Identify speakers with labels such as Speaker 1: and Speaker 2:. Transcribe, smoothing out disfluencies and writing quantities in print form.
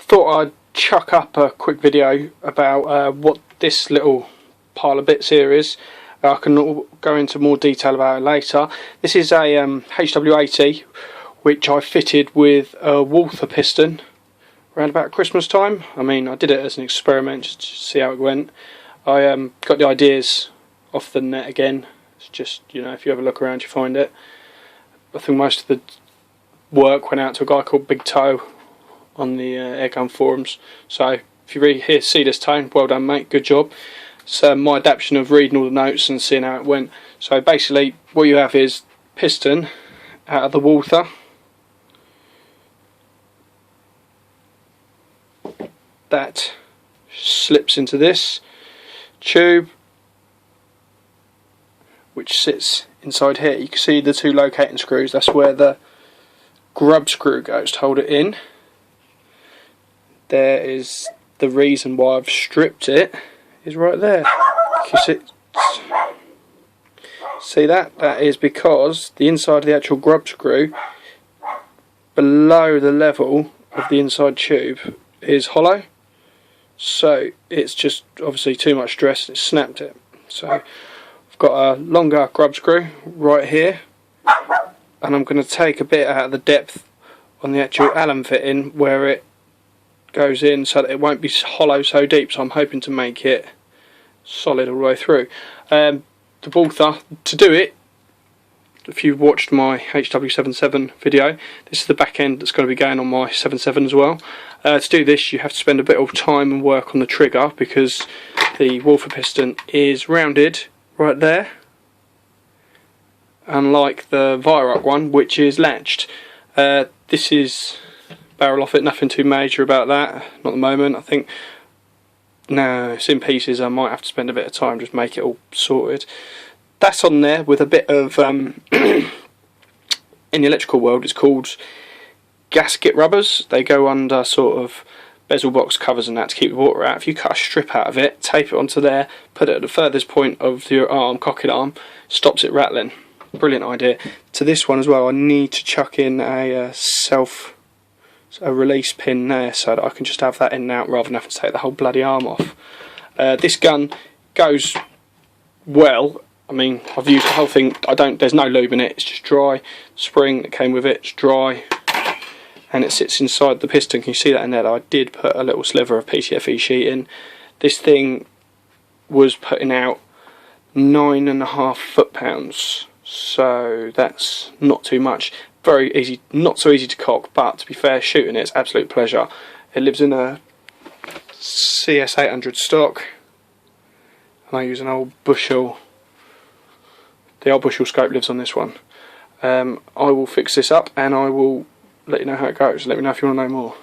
Speaker 1: thought I'd chuck up a quick video about what this little pile of bits here is. I can go into more detail about it later. This is a hw80 which I fitted with a Walther piston around about Christmas time. I mean, I did it as an experiment just to see how it went. I got the ideas off the net again. It's just, you know, if you have a look around you find it. I think most of the work went out to a guy called Big Toe on the airgun forums. So if you really see this tone, well done mate, good job. So my adaptation of reading all the notes and seeing how it went. So basically what you have is piston out of the Walther. That slips into this tube which sits inside here. You can see the two locating screws. That's where the grub screw goes to hold it in. There is the reason why I've stripped it, is right there. You see that? That is because the inside of the actual grub screw below the level of the inside tube is hollow, so it's just obviously too much stress and it snapped it. So I've got a longer grub screw right here, and I'm going to take a bit out of the depth on the actual Allen fitting where it goes in so that it won't be hollow so deep. So I'm hoping to make it solid all the way through. The Walther, to do it, if you've watched my hw77 video, this is the back end that's going to be going on my 77 as well. To do this you have to spend a bit of time and work on the trigger because the Walther piston is rounded right there, unlike the Weihrauch one which is latched. This is barrel off it, nothing too major about that, not at the moment. I think, no, it's in pieces. I might have to spend a bit of time just make it all sorted. That's on there with a bit of in the electrical world it's called gasket rubbers. They go under sort of bezel box covers and that to keep the water out. If you cut a strip out of it, tape it onto there, put it at the furthest point of your arm, cocked arm, stops it rattling. Brilliant idea. To this one as well I need to chuck in a release pin there so that I can just have that in and out rather than have to take the whole bloody arm off. This gun goes well. I mean, I've used the whole thing. There's no lube in it, it's just dry. Spring that came with it, it's dry, and it sits inside the piston. Can you see that in there? I did put a little sliver of PTFE sheet in. This thing was putting out 9.5 foot-pounds, so that's not too much. Very easy, not so easy to cock, but to be fair, shooting it's absolute pleasure. It lives in a CS800 stock, and I use an old bushel. The old bushel scope lives on this one. I will fix this up and I will let you know how it goes. Let me know if you want to know more.